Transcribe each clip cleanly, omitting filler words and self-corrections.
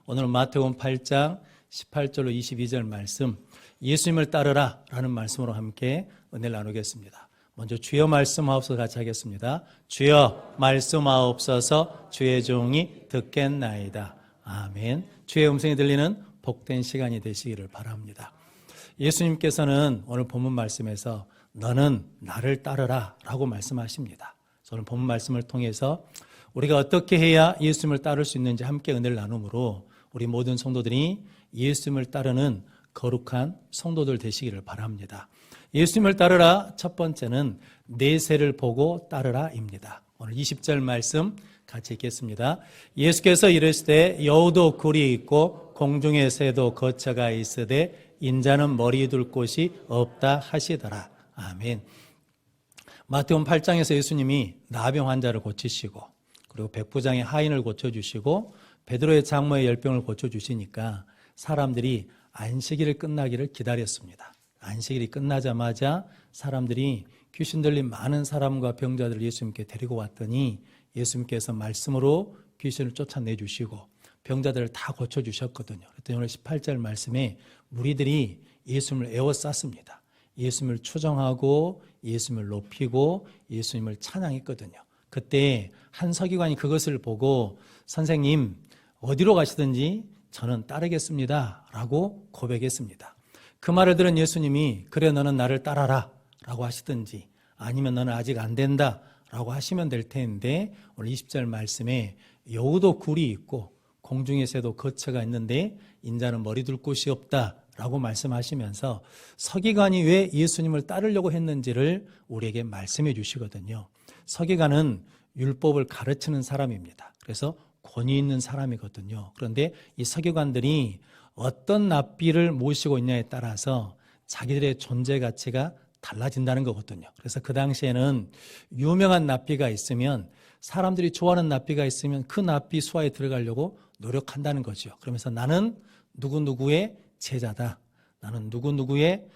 오늘 마태복음 8장 18절로 22절 말씀, 예수님을 따르라 라는 말씀으로 함께 은혜를 나누겠습니다. 먼저 주여 말씀하옵소서 같이 하겠습니다. 주여 말씀하옵소서, 주의 종이 듣겠나이다. 아멘. 주의 음성이 들리는 복된 시간이 되시기를 바랍니다. 예수님께서는 오늘 본문 말씀에서 너는 나를 따르라 라고 말씀하십니다. 저는 본문 말씀을 통해서 우리가 어떻게 해야 예수님을 따를 수 있는지 함께 은혜를 나누므로 우리 모든 성도들이 예수님을 따르는 거룩한 성도들 되시기를 바랍니다. 예수님을 따르라, 첫 번째는 내세를 보고 따르라입니다. 오늘 20절 말씀 같이 읽겠습니다. 예수께서 이르시되 여우도 굴이 있고 공중의 새도 거처가 있으되 인자는 머리 둘 곳이 없다 하시더라. 아멘. 마태복음 8장에서 예수님이 나병 환자를 고치시고 그리고 백부장의 하인을 고쳐주시고 베드로의 장모의 열병을 고쳐주시니까 사람들이 안식일이 끝나기를 기다렸습니다. 안식일이 끝나자마자 사람들이 귀신 들린 많은 사람과 병자들을 예수님께 데리고 왔더니 예수님께서 말씀으로 귀신을 쫓아내주시고 병자들을 다 고쳐주셨거든요. 그랬더니 오늘 18절 말씀에 무리들이 예수님을 에워쌌습니다. 예수님을 추정하고 예수님을 높이고 예수님을 찬양했거든요. 그때 한 서기관이 그것을 보고 선생님 어디로 가시든지 저는 따르겠습니다 라고 고백했습니다. 그 말을 들은 예수님이 그래 너는 나를 따라라 라고 하시든지 아니면 너는 아직 안 된다 라고 하시면 될 텐데 오늘 20절 말씀에 여우도 굴이 있고 공중의 새도 거처가 있는데 인자는 머리 둘 곳이 없다 라고 말씀하시면서 서기관이 왜 예수님을 따르려고 했는지를 우리에게 말씀해 주시거든요. 서기관은 율법을 가르치는 사람입니다. 그래서 권위 있는 사람이거든요. 그런데 이 서기관들이 어떤 납비를 모시고 있냐에 따라서 자기들의 존재 가치가 달라진다는 거거든요. 그래서 그 당시에는 유명한 납비가 있으면 사람들이 좋아하는 납비가 있으면 그 납비 수하에 들어가려고 노력한다는 거죠. 그러면서 나는 누구누구의 제자다. 나는 누구누구의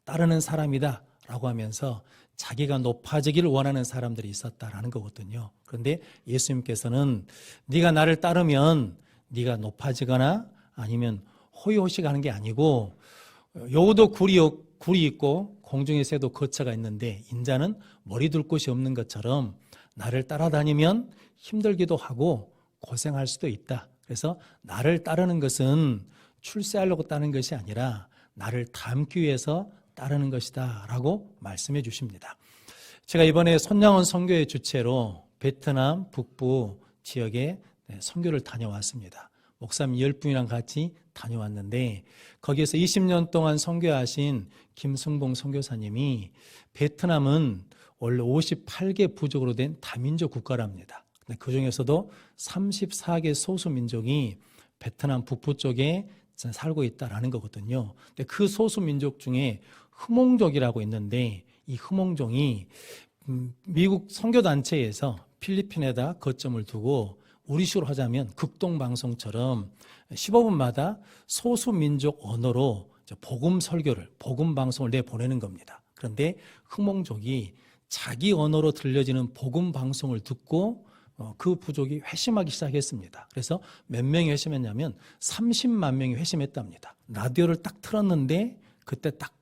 따르는 사람이다. 라고 하면서 자기가 높아지기를 원하는 사람들이 있었다라는 거거든요. 그런데 예수님께서는 네가 나를 따르면 네가 높아지거나 아니면 호의호식하는 게 아니고 여우도 굴이 있고 공중의 새도 거처가 있는데 인자는 머리 둘 곳이 없는 것처럼 나를 따라다니면 힘들기도 하고 고생할 수도 있다. 그래서 나를 따르는 것은 출세하려고 따르는 것이 아니라 나를 닮기 위해서 따르는 것이다 라고 말씀해 주십니다. 제가 이번에 손양원 선교의 주체로 베트남 북부 지역에 선교를 다녀왔습니다. 목사님 10분이랑 같이 다녀왔는데 거기에서 20년 동안 선교하신 김승봉 선교사님이 베트남은 원래 58개 부족으로 된 다민족 국가랍니다. 근데 그 중에서도 34개 소수민족이 베트남 북부 쪽에 살고 있다라는 거거든요. 근데 그 소수민족 중에 흐몽족이라고 있는데 이 흐몽족이 미국 선교단체에서 필리핀에다 거점을 두고 우리 식으로 하자면 극동방송처럼 15분마다 소수민족 언어로 복음 설교를, 복음 방송을 내보내는 겁니다. 그런데 흐몽족이 자기 언어로 들려지는 복음 방송을 듣고 그 부족이 회심하기 시작했습니다. 그래서 몇 명이 회심했냐면 30만 명이 회심했답니다. 라디오를 딱 틀었는데 그때 딱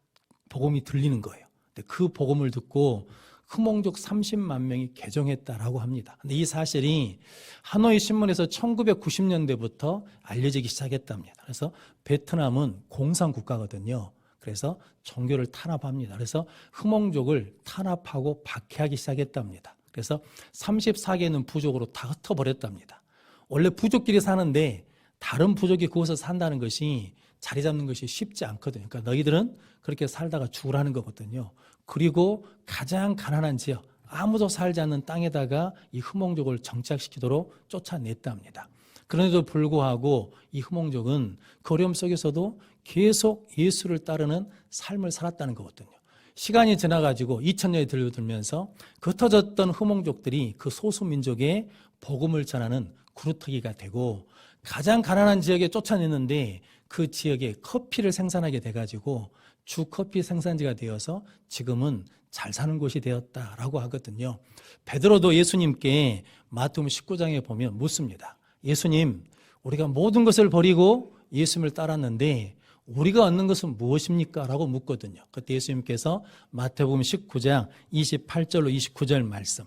복음이 들리는 거예요. 근데 그 복음을 듣고 흐몽족 30만 명이 개종했다라고 합니다. 근데 이 사실이 하노이 신문에서 1990년대부터 알려지기 시작했답니다. 그래서 베트남은 공산국가거든요. 그래서 종교를 탄압합니다. 그래서 흐몽족을 탄압하고 박해하기 시작했답니다. 그래서 34개는 부족으로 다 흩어버렸답니다. 원래 부족끼리 사는데 다른 부족이 그곳에서 산다는 것이 자리 잡는 것이 쉽지 않거든요. 그러니까 너희들은 그렇게 살다가 죽으라는 거거든요. 그리고 가장 가난한 지역, 아무도 살지 않는 땅에다가 이 흐몽족을 정착시키도록 쫓아냈답니다. 그런데도 불구하고 이 흐몽족은 그 어려움 속에서도 계속 예수를 따르는 삶을 살았다는 거거든요. 시간이 지나가지고 2000년이 들면서 흩어졌던 흐몽족들이 그 소수민족의 복음을 전하는 구루터기가 되고 가장 가난한 지역에 쫓아냈는데 그 지역에 커피를 생산하게 돼가지고 주 커피 생산지가 되어서 지금은 잘 사는 곳이 되었다라고 하거든요. 베드로도 예수님께 마태복음 19장에 보면 묻습니다. 예수님, 우리가 모든 것을 버리고 예수님을 따랐는데 우리가 얻는 것은 무엇입니까? 라고 묻거든요. 그때 예수님께서 마태복음 19장 28절로 29절 말씀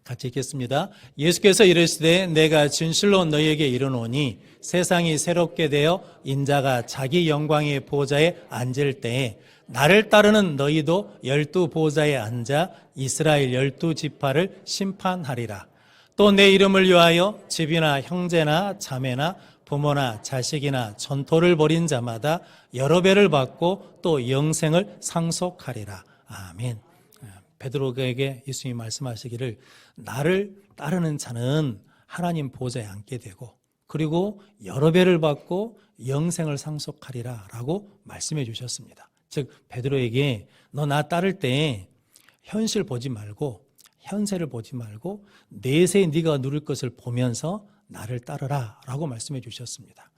같이 읽겠습니다. 예수께서 이르시되 내가 진실로 너희에게 이르노니 세상이 새롭게 되어 인자가 자기 영광의 보좌에 앉을 때에 나를 따르는 너희도 12 보좌에 앉아 이스라엘 12지파를 심판하리라. 또 내 이름을 위하여 집이나 형제나 자매나 부모나 자식이나 전토를 벌인 자마다 여러 배를 받고 또 영생을 상속하리라. 아멘. 베드로에게 예수님이 말씀하시기를 나를 따르는 자는 하나님 보좌에 앉게 되고 그리고 여러 배를 받고 영생을 상속하리라 라고 말씀해 주셨습니다. 즉 베드로에게 너 나 따를 때 현실 보지 말고 현세를 보지 말고 내세에 네가 누릴 것을 보면서 나를 따르라 라고 말씀해 주셨습니다.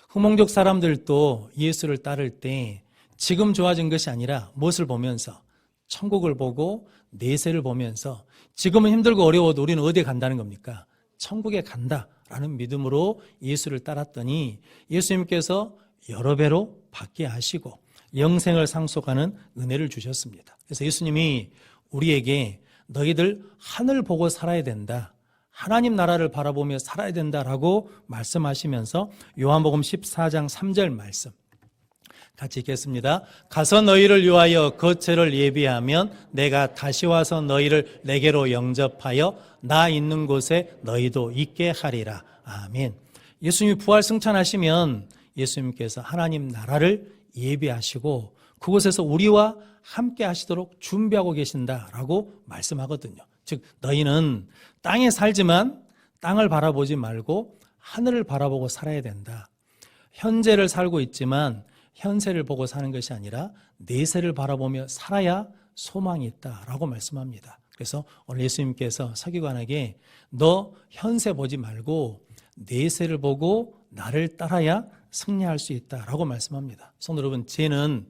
후몽족 사람들도 예수를 따를 때 지금 좋아진 것이 아니라 무엇을 보면서 천국을 보고 내세를 보면서 지금은 힘들고 어려워도 우리는 어디에 간다는 겁니까? 천국에 간다라는 믿음으로 예수를 따랐더니 예수님께서 여러 배로 받게 하시고 영생을 상속하는 은혜를 주셨습니다. 그래서 예수님이 우리에게 너희들 하늘 보고 살아야 된다. 하나님 나라를 바라보며 살아야 된다라고 말씀하시면서 요한복음 14장 3절 말씀 같이 읽겠습니다. 가서 너희를 위하여 거처를 예비하면 내가 다시 와서 너희를 내게로 영접하여 나 있는 곳에 너희도 있게 하리라. 아멘. 예수님이 부활 승천하시면 예수님께서 하나님 나라를 예비하시고 그곳에서 우리와 함께 하시도록 준비하고 계신다라고 말씀하거든요. 즉 너희는 땅에 살지만 땅을 바라보지 말고 하늘을 바라보고 살아야 된다. 현재를 살고 있지만 현세를 보고 사는 것이 아니라 내세를 바라보며 살아야 소망이 있다라고 말씀합니다. 그래서 오늘 예수님께서 서기관에게 너 현세 보지 말고 내세를 보고 나를 따라야 승리할 수 있다라고 말씀합니다. 성도 여러분, 죄는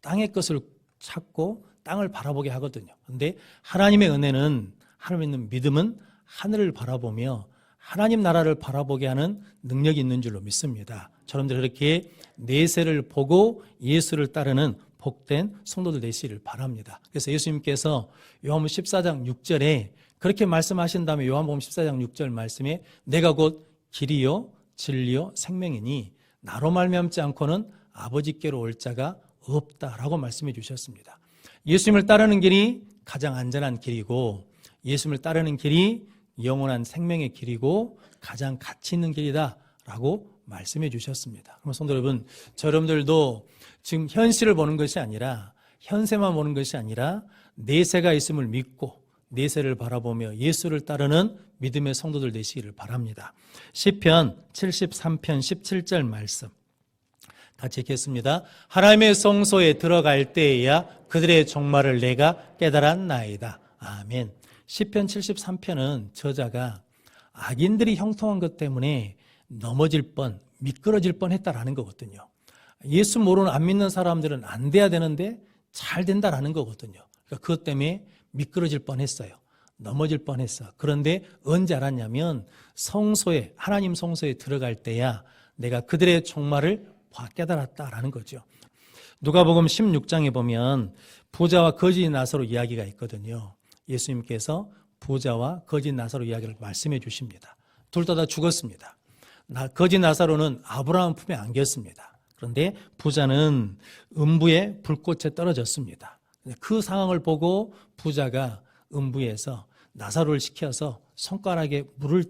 땅의 것을 찾고 땅을 바라보게 하거든요. 그런데 하나님의 은혜는 하나님 있는 믿음은 하늘을 바라보며 하나님 나라를 바라보게 하는 능력이 있는 줄로 믿습니다. 저러분들 그렇게 내세를 보고 예수를 따르는 복된 성도들 되시기를 바랍니다. 그래서 예수님께서 요한복음 14장 6절에 그렇게 말씀하신 다음에 요한복음 14장 6절 말씀에 내가 곧 길이요 진리요 생명이니 나로 말미암지 않고는 아버지께로 올 자가 없다라고 말씀해 주셨습니다. 예수님을 따르는 길이 가장 안전한 길이고 예수님을 따르는 길이 영원한 생명의 길이고 가장 가치 있는 길이다라고 말씀해 주셨습니다. 그럼 성도 여러분, 여러분들도 지금 현실을 보는 것이 아니라 현세만 보는 것이 아니라 내세가 있음을 믿고 내세를 바라보며 예수를 따르는 믿음의 성도들 되시기를 바랍니다. 시편 73편 17절 말씀 같이 읽겠습니다. 하나님의 성소에 들어갈 때에야 그들의 종말을 내가 깨달았나이다. 아멘. 시편 73편은 저자가 악인들이 형통한 것 때문에 넘어질 뻔, 미끄러질 뻔 했다라는 거거든요. 예수 모르는 안 믿는 사람들은 안 돼야 되는데 잘 된다라는 거거든요. 그러니까 그것 때문에 미끄러질 뻔했어요. 넘어질 뻔했어. 그런데 언제 알았냐면 성소에, 하나님 성소에 들어갈 때야 내가 그들의 종말을 깨달았다라는 거죠. 누가복음 16장에 보면 부자와 거지 나사로 이야기가 있거든요. 예수님께서 부자와 거지 나사로 이야기를 말씀해 주십니다. 둘 다 죽었습니다. 거지 나사로는 아브라함 품에 안겼습니다. 그런데 부자는 음부의 불꽃에 떨어졌습니다. 그 상황을 보고 부자가 음부에서 나사로를 시켜서 손가락에 물을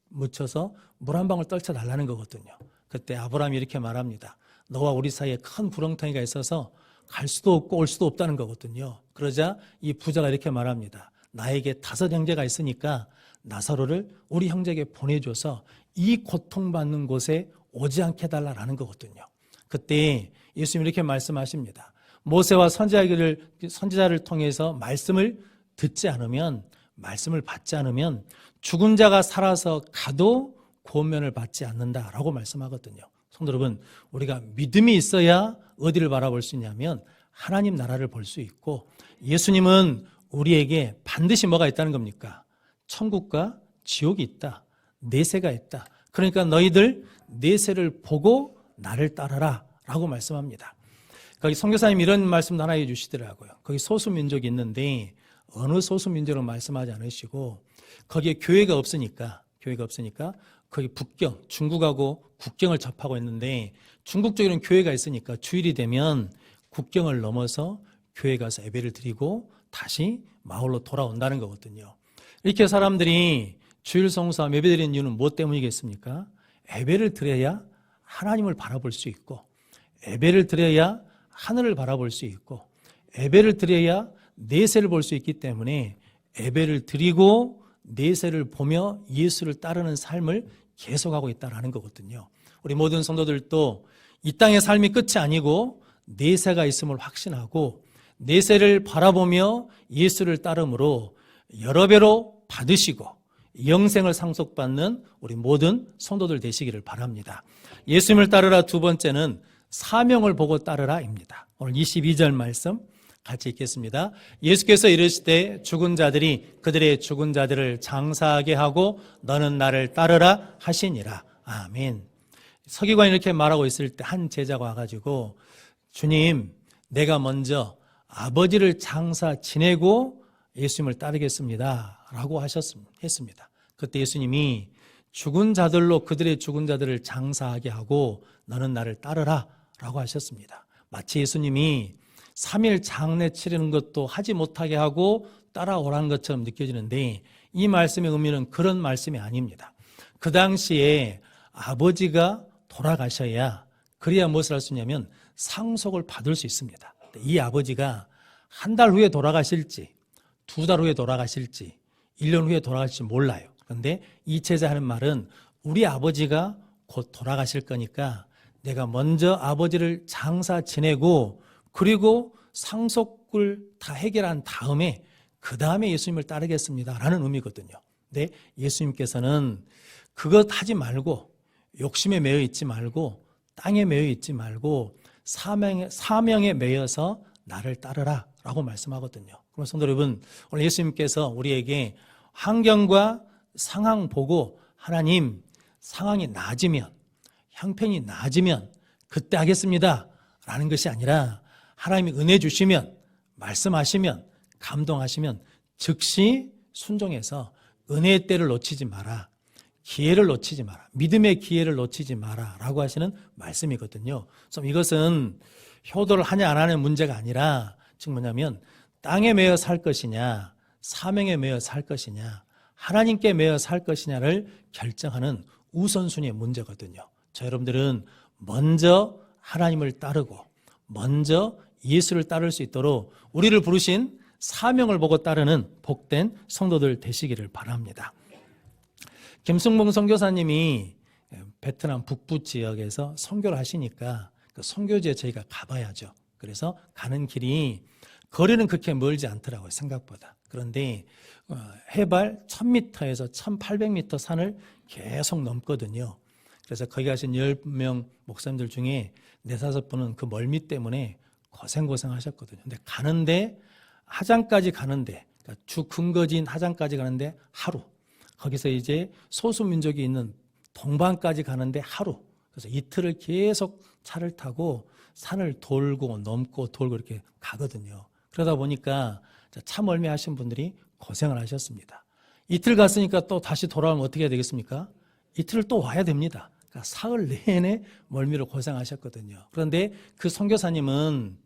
묻혀서 물 한 방울 떨쳐달라는 거거든요. 그때 아브라함이 이렇게 말합니다. 너와 우리 사이에 큰 구렁텅이가 있어서 갈 수도 없고 올 수도 없다는 거거든요. 그러자 이 부자가 이렇게 말합니다. 나에게 5 형제가 있으니까 나사로를 우리 형제에게 보내줘서 이 고통받는 곳에 오지 않게 해달라는 거거든요. 그때 예수님이 이렇게 말씀하십니다. 모세와 선지자를 통해서 말씀을 듣지 않으면, 말씀을 받지 않으면 죽은 자가 살아서 가도 구원면을 받지 않는다라고 말씀하거든요. 성도 여러분, 우리가 믿음이 있어야 어디를 바라볼 수 있냐면 하나님 나라를 볼 수 있고, 예수님은 우리에게 반드시 뭐가 있다는 겁니까? 천국과 지옥이 있다, 내세가 있다. 그러니까 너희들 내세를 보고 나를 따르라 라고 말씀합니다. 거기 선교사님이 이런 말씀도 하나 해주시더라고요. 거기 소수민족이 있는데 어느 소수민족으로 말씀하지 않으시고 거기에 교회가 없으니까 거기 북경, 중국하고 국경을 접하고 있는데 중국 쪽에는 교회가 있으니까 주일이 되면 국경을 넘어서 교회 가서 예배를 드리고 다시 마을로 돌아온다는 거거든요. 이렇게 사람들이 주일 성수와 예배 드리는 이유는 무엇 때문이겠습니까? 예배를 드려야 하나님을 바라볼 수 있고, 예배를 드려야 하늘을 바라볼 수 있고, 예배를 드려야 내세를 볼 수 있기 때문에 예배를 드리고 내세를 보며 예수를 따르는 삶을 계속하고 있다는 거거든요. 우리 모든 성도들도 이 땅의 삶이 끝이 아니고 내세가 있음을 확신하고 내세를 바라보며 예수를 따름으로 여러 배로 받으시고 영생을 상속받는 우리 모든 성도들 되시기를 바랍니다. 예수님을 따르라 두 번째는 사명을 보고 따르라입니다. 오늘 22절 말씀 같이 읽겠습니다. 예수께서 이르시되 죽은 자들이 그들의 죽은 자들을 장사하게 하고 너는 나를 따르라 하시니라. 아멘. 서기관이 이렇게 말하고 있을 때 한 제자가 와가지고 주님, 내가 먼저 아버지를 장사 지내고 예수님을 따르겠습니다 라고 했습니다. 그때 예수님이 죽은 자들로 그들의 죽은 자들을 장사하게 하고 너는 나를 따르라 라고 하셨습니다. 마치 예수님이 3일 장례 치르는 것도 하지 못하게 하고 따라오라는 것처럼 느껴지는데 이 말씀의 의미는 그런 말씀이 아닙니다. 그 당시에 아버지가 돌아가셔야 그래야 무엇을 할 수 있냐면 상속을 받을 수 있습니다. 이 아버지가 한 달 후에 돌아가실지 2달 후에 돌아가실지 1년 후에 돌아가실지 몰라요. 그런데 이 제자 하는 말은 우리 아버지가 곧 돌아가실 거니까 내가 먼저 아버지를 장사 지내고 그리고 상속을 다 해결한 다음에 그 다음에 예수님을 따르겠습니다 라는 의미거든요. 근데 예수님께서는 그것 하지 말고 욕심에 매여 있지 말고 땅에 매여 있지 말고 사명에 매여서 나를 따르라 라고 말씀하거든요. 그럼 성도 여러분, 오늘 예수님께서 우리에게 환경과 상황 보고 하나님 상황이 나아지면 형편이 나아지면 그때 하겠습니다 라는 것이 아니라 하나님이 은혜 주시면 말씀하시면 감동하시면 즉시 순종해서 은혜의 때를 놓치지 마라, 기회를 놓치지 마라, 믿음의 기회를 놓치지 마라 라고 하시는 말씀이거든요. 그래서 이것은 효도를 하냐 안 하는 문제가 아니라 즉 뭐냐면 땅에 매여 살 것이냐 사명에 매여 살 것이냐 하나님께 매여 살 것이냐를 결정하는 우선순위의 문제거든요. 자, 여러분들은 먼저 하나님을 따르고 먼저 예수를 따를 수 있도록 우리를 부르신 사명을 보고 따르는 복된 성도들 되시기를 바랍니다. 김승봉 선교사님이 베트남 북부 지역에서 선교를 하시니까 그 선교지에 저희가 가봐야죠. 그래서 가는 길이 거리는 그렇게 멀지 않더라고요, 생각보다. 그런데 해발 1000m에서 1800m 산을 계속 넘거든요. 그래서 거기 가신 10명 목사님들 중에 4-5분은 그 멀미 때문에 고생하셨거든요. 근데 가는데 하장까지 가는데 그러니까 주 근거지인 하장까지 가는데 하루, 거기서 이제 소수민족이 있는 동방까지 가는데 하루, 그래서 이틀을 계속 차를 타고 산을 돌고 넘고 돌고 이렇게 가거든요. 그러다 보니까 차 멀미 하신 분들이 고생을 하셨습니다. 이틀 갔으니까 또 다시 돌아오면 어떻게 해야 되겠습니까? 이틀을 또 와야 됩니다. 그러니까 사흘 내내 멀미로 고생하셨거든요. 그런데 그 선교사님은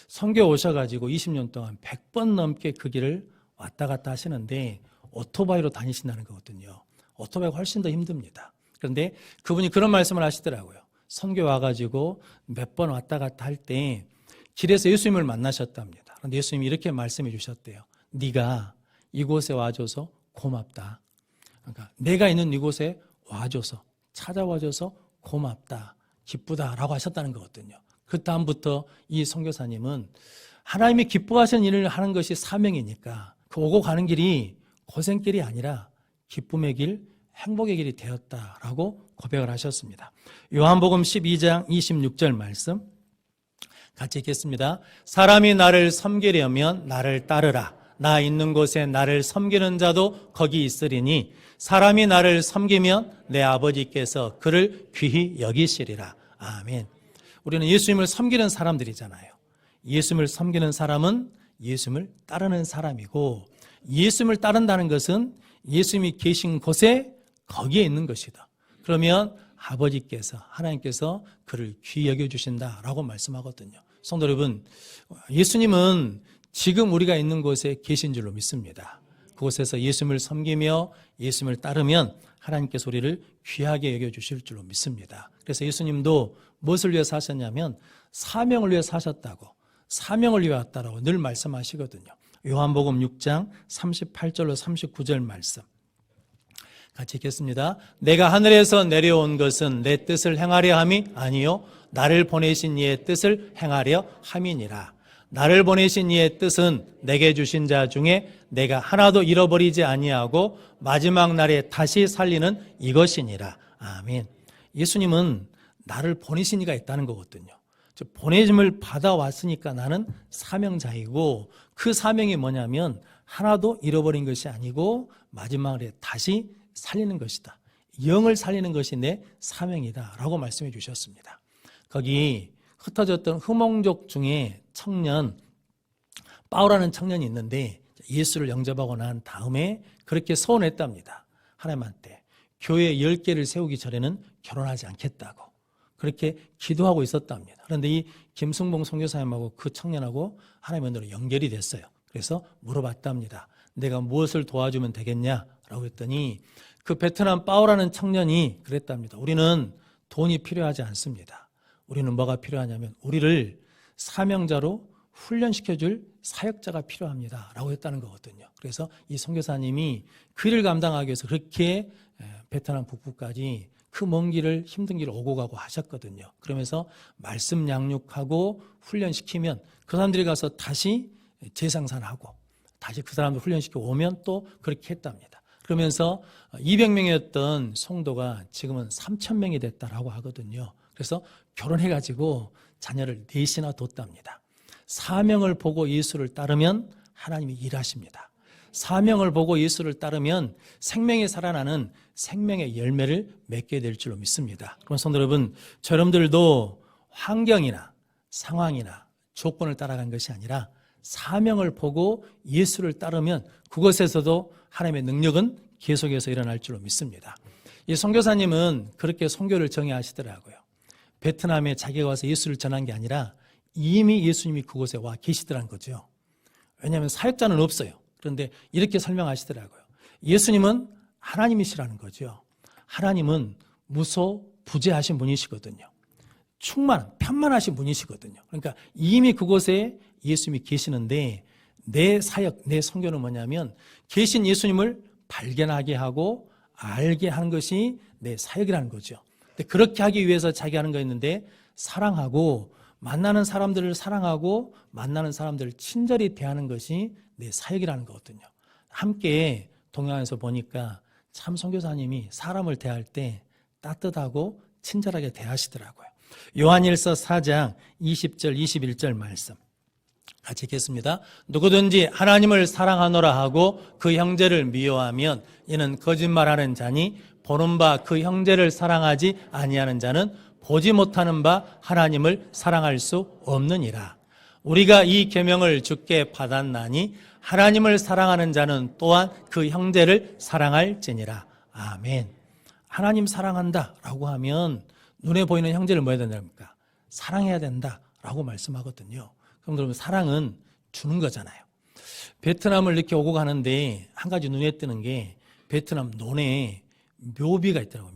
선교 오셔가지고 20년 동안 100번 넘게 그 길을 왔다 갔다 하시는데 오토바이로 다니신다는 거거든요. 오토바이가 훨씬 더 힘듭니다. 그런데 그분이 그런 말씀을 하시더라고요. 선교 와가지고 몇 번 왔다 갔다 할 때 길에서 예수님을 만나셨답니다. 그런데 예수님이 이렇게 말씀해 주셨대요. 네가 이곳에 와줘서 고맙다. 그러니까 내가 있는 이곳에 와줘서 찾아와줘서 고맙다, 기쁘다라고 하셨다는 거거든요. 그 다음부터 이 선교사님은 하나님이 기뻐하시는 일을 하는 것이 사명이니까 그 오고 가는 길이 고생길이 아니라 기쁨의 길, 행복의 길이 되었다라고 고백을 하셨습니다. 요한복음 12장 26절 말씀 같이 읽겠습니다. 사람이 나를 섬기려면 나를 따르라. 나 있는 곳에 나를 섬기는 자도 거기 있으리니 사람이 나를 섬기면 내 아버지께서 그를 귀히 여기시리라. 아멘. 우리는 예수님을 섬기는 사람들이잖아요. 예수님을 섬기는 사람은 예수님을 따르는 사람이고, 예수님을 따른다는 것은 예수님이 계신 곳에 거기에 있는 것이다. 그러면 아버지께서, 하나님께서 그를 귀히 여겨주신다라고 말씀하거든요. 성도 여러분, 예수님은 지금 우리가 있는 곳에 계신 줄로 믿습니다. 그곳에서 예수님을 섬기며 예수님을 따르면 하나님께서 우리를 귀하게 여겨주실 줄로 믿습니다. 그래서 예수님도 무엇을 위해 사셨냐면 사명을 위해 사셨다고, 사명을 위해 왔다라고 늘 말씀하시거든요. 요한복음 6장 38절로 39절 말씀 같이 읽겠습니다. 내가 하늘에서 내려온 것은 내 뜻을 행하려 함이 아니요 나를 보내신 이의 뜻을 행하려 함이니라. 나를 보내신 이의 뜻은 내게 주신 자 중에 내가 하나도 잃어버리지 아니하고 마지막 날에 다시 살리는 이것이니라. 아멘. 예수님은 나를 보내신 이가 있다는 거거든요. 보내심을 받아왔으니까 나는 사명자이고, 그 사명이 뭐냐면 하나도 잃어버린 것이 아니고 마지막에 다시 살리는 것이다. 영을 살리는 것이 내 사명이다 라고 말씀해 주셨습니다. 거기 흩어졌던 후몽족 중에 청년 바울이라는 청년이 있는데 예수를 영접하고 난 다음에 그렇게 소원했답니다. 하나님한테 교회 10개를 세우기 전에는 결혼하지 않겠다고 그렇게 기도하고 있었답니다. 그런데 이 김승봉 선교사님하고 그 청년하고 하나님의 은혜로 연결이 됐어요. 그래서 물어봤답니다. 내가 무엇을 도와주면 되겠냐라고 했더니 그 베트남 바오라는 청년이 그랬답니다. 우리는 돈이 필요하지 않습니다. 우리는 뭐가 필요하냐면 우리를 사명자로 훈련시켜줄 사역자가 필요합니다 라고 했다는 거거든요. 그래서 이 선교사님이 그 일을 감당하기 위해서 그렇게 베트남 북부까지 그 먼 길을, 힘든 길을 오고 가고 하셨거든요. 그러면서 말씀 양육하고 훈련시키면 그 사람들이 가서 다시 재생산하고 다시 그 사람들 훈련시키고 오면 또 그렇게 했답니다. 그러면서 200명이었던 성도가 지금은 3,000명이 됐다라고 하거든요. 그래서 결혼해가지고 자녀를 넷이나 뒀답니다. 사명을 보고 예수를 따르면 하나님이 일하십니다. 사명을 보고 예수를 따르면 생명이 살아나는 생명의 열매를 맺게 될 줄로 믿습니다. 그럼 성도 여러분, 여러분들도 환경이나 상황이나 조건을 따라간 것이 아니라 사명을 보고 예수를 따르면 그것에서도 하나님의 능력은 계속해서 일어날 줄로 믿습니다. 이 선교사님은 그렇게 선교를 정의하시더라고요. 베트남에 자기가 와서 예수를 전한 게 아니라 이미 예수님이 그곳에 와 계시더란 거죠. 왜냐하면 사역자는 없어요. 그런데 이렇게 설명하시더라고요. 예수님은 하나님이시라는 거죠. 하나님은 무소부재하신 분이시거든요. 편만하신 분이시거든요. 그러니까 이미 그곳에 예수님이 계시는데 내 사역, 내 선교는 뭐냐면 계신 예수님을 발견하게 하고 알게 하는 것이 내 사역이라는 거죠. 근데 그렇게 하기 위해서 자기 하는 거 있는데 사랑하고 만나는 사람들을 사랑하고 만나는 사람들을 친절히 대하는 것이 내 사역이라는 거거든요. 함께 동행하면서 보니까 참 선교사님이 사람을 대할 때 따뜻하고 친절하게 대하시더라고요. 요한일서 4장 20절 21절 말씀 같이 읽겠습니다. 누구든지 하나님을 사랑하노라 하고 그 형제를 미워하면 이는 거짓말하는 자니 보는 바 그 형제를 사랑하지 아니하는 자는 보지 못하는 바 하나님을 사랑할 수 없느니라. 우리가 이 계명을 주께 받았나니 하나님을 사랑하는 자는 또한 그 형제를 사랑할지니라. 아멘. 하나님 사랑한다라고 하면 눈에 보이는 형제를 뭐 해야 된답니까? 사랑해야 된다라고 말씀하거든요. 그럼 여러분, 사랑은 주는 거잖아요. 베트남을 이렇게 오고 가는데 한 가지 눈에 띄는 게 베트남 논에 묘비가 있더라고요.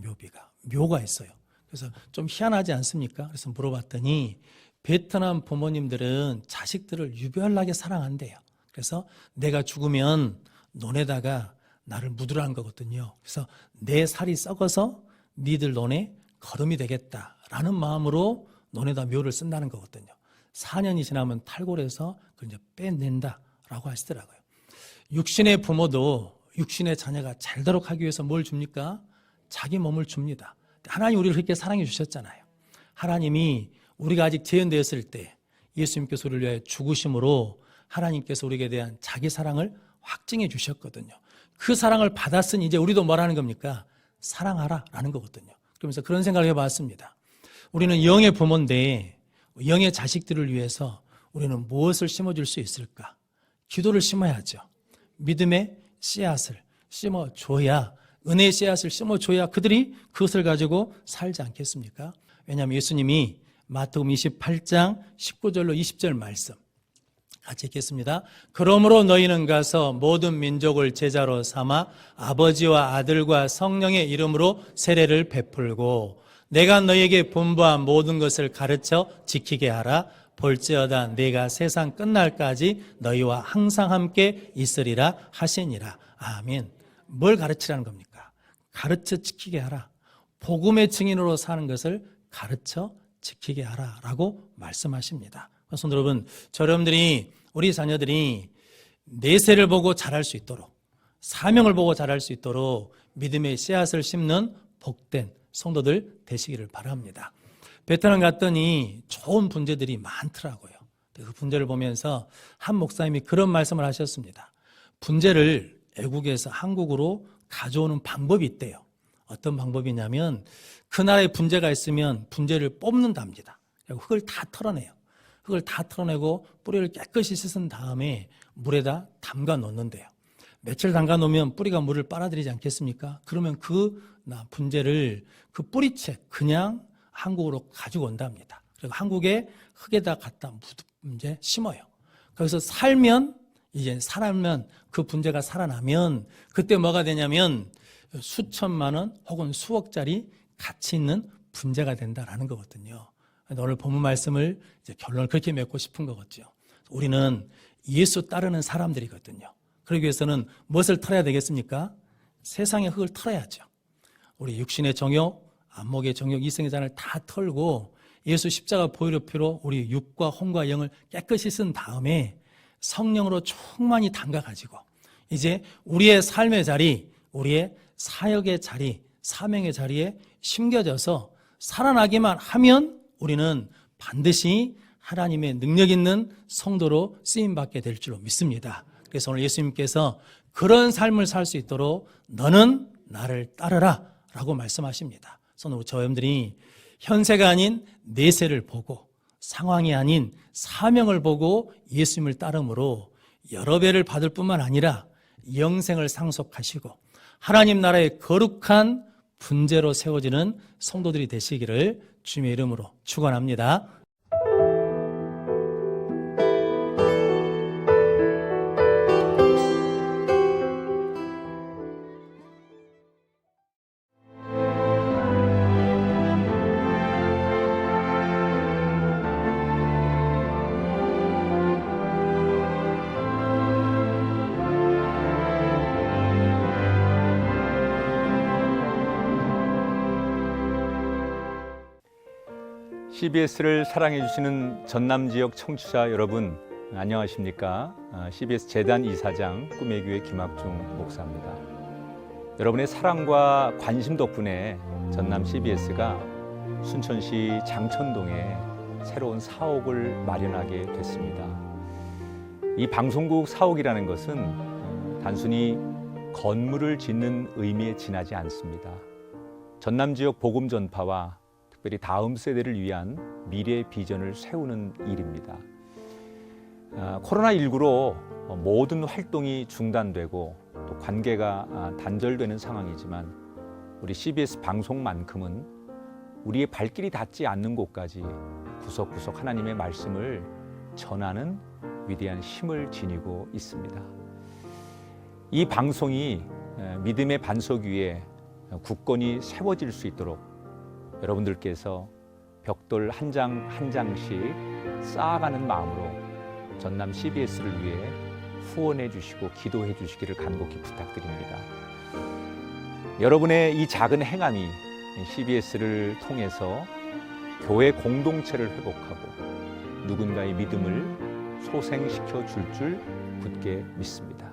묘가 있어요. 그래서 좀 희한하지 않습니까? 그래서 물어봤더니 베트남 부모님들은 자식들을 유별나게 사랑한대요. 그래서 내가 죽으면 논에다가 나를 묻으라는 거거든요. 그래서 내 살이 썩어서 니들 논에 거름이 되겠다라는 마음으로 논에다 묘를 쓴다는 거거든요. 4년이 지나면 탈골 해서 그걸 이제 빼낸다라고 하시더라고요. 육신의 부모도 육신의 자녀가 잘되도록 하기 위해서 뭘 줍니까? 자기 몸을 줍니다. 하나님 우리를 그렇게 사랑해 주셨잖아요. 하나님이 우리가 아직 재현되었을 때 예수님께서 우리를 위해 죽으심으로 하나님께서 우리에게 대한 자기 사랑을 확증해 주셨거든요. 그 사랑을 받았으니 이제 우리도 뭐라는 겁니까? 사랑하라라는 거거든요. 그러면서 그런 생각을 해봤습니다. 우리는 영의 부모인데 영의 자식들을 위해서 우리는 무엇을 심어줄 수 있을까? 기도를 심어야죠. 믿음의 씨앗을 심어줘야, 은혜의 씨앗을 심어줘야 그들이 그것을 가지고 살지 않겠습니까? 왜냐하면 예수님이 마태복음 28장 19절로 20절 말씀 같이 읽겠습니다. 그러므로 너희는 가서 모든 민족을 제자로 삼아 아버지와 아들과 성령의 이름으로 세례를 베풀고 내가 너희에게 분부한 모든 것을 가르쳐 지키게 하라. 볼지어다 내가 세상 끝날까지 너희와 항상 함께 있으리라 하시니라. 아멘. 뭘 가르치라는 겁니까? 가르쳐 지키게 하라. 복음의 증인으로 사는 것을 가르쳐 지키게 하라라고 말씀하십니다. 그래서 여러분, 여러분들이 우리 자녀들이 내세를 보고 자랄 수 있도록, 사명을 보고 자랄 수 있도록 믿음의 씨앗을 심는 복된 성도들 되시기를 바랍니다. 베트남 갔더니 좋은 분재들이 많더라고요. 그 분재를 보면서 한 목사님이 그런 말씀을 하셨습니다. 분재를 외국에서 한국으로 가져오는 방법이 있대요. 어떤 방법이냐면 그 나라에 분재가 있으면 분재를 뽑는답니다. 그리고 흙을 다 털어내요. 흙을 다 털어내고 뿌리를 깨끗이 씻은 다음에 물에다 담가 놓는데요. 며칠 담가 놓으면 뿌리가 물을 빨아들이지 않겠습니까? 그러면 그 분재를 그 뿌리채 그냥 한국으로 가지고 온답니다. 그리고 한국에 흙에다 갖다 이제 심어요. 거기서 살면 그 분재가 살아나면 그때 뭐가 되냐면 수천만 원 혹은 수억짜리 가치 있는 분재가 된다라는 거거든요. 오늘 본문 말씀을 이제 결론을 그렇게 맺고 싶은 거겠죠. 우리는 예수 따르는 사람들이거든요. 그러기 위해서는 무엇을 털어야 되겠습니까? 세상의 흙을 털어야죠. 우리 육신의 정욕, 안목의 정욕, 이생의 잔을 다 털고 예수 십자가 보혈의 피로 우리 육과 혼과 영을 깨끗이 쓴 다음에 성령으로 충만히 담가가지고 이제 우리의 삶의 자리, 우리의 사역의 자리, 사명의 자리에 심겨져서 살아나기만 하면 우리는 반드시 하나님의 능력 있는 성도로 쓰임받게 될 줄로 믿습니다. 그래서 오늘 예수님께서 그런 삶을 살 수 있도록 너는 나를 따르라 라고 말씀하십니다. 그래서 저 여러분들이 현세가 아닌 내세를 보고 상황이 아닌 사명을 보고 예수님을 따름으로 여러 배를 받을 뿐만 아니라 영생을 상속하시고 하나님 나라의 거룩한 분재로 세워지는 성도들이 되시기를 주님의 이름으로 축원합니다. CBS를 사랑해 주시는 전남 지역 청취자 여러분, 안녕하십니까? CBS 재단 이사장 꿈의 교회 김학중 목사입니다. 여러분의 사랑과 관심 덕분에 전남 CBS가 순천시 장천동에 새로운 사옥을 마련하게 됐습니다. 이 방송국 사옥이라는 것은 단순히 건물을 짓는 의미에 지나지 않습니다. 전남 지역 복음 전파와 특별히 다음 세대를 위한 미래 비전을 세우는 일입니다. 코로나19로 모든 활동이 중단되고 또 관계가 단절되는 상황이지만 우리 CBS 방송만큼은 우리의 발길이 닿지 않는 곳까지 구석구석 하나님의 말씀을 전하는 위대한 힘을 지니고 있습니다. 이 방송이 믿음의 반석 위에 굳건히 세워질 수 있도록 여러분들께서 벽돌 한 장 한 장씩 쌓아가는 마음으로 전남 CBS를 위해 후원해 주시고 기도해 주시기를 간곡히 부탁드립니다. 여러분의 이 작은 행함이 CBS를 통해서 교회 공동체를 회복하고 누군가의 믿음을 소생시켜 줄 굳게 믿습니다.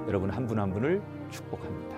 여러분 한 분 한 분을 축복합니다.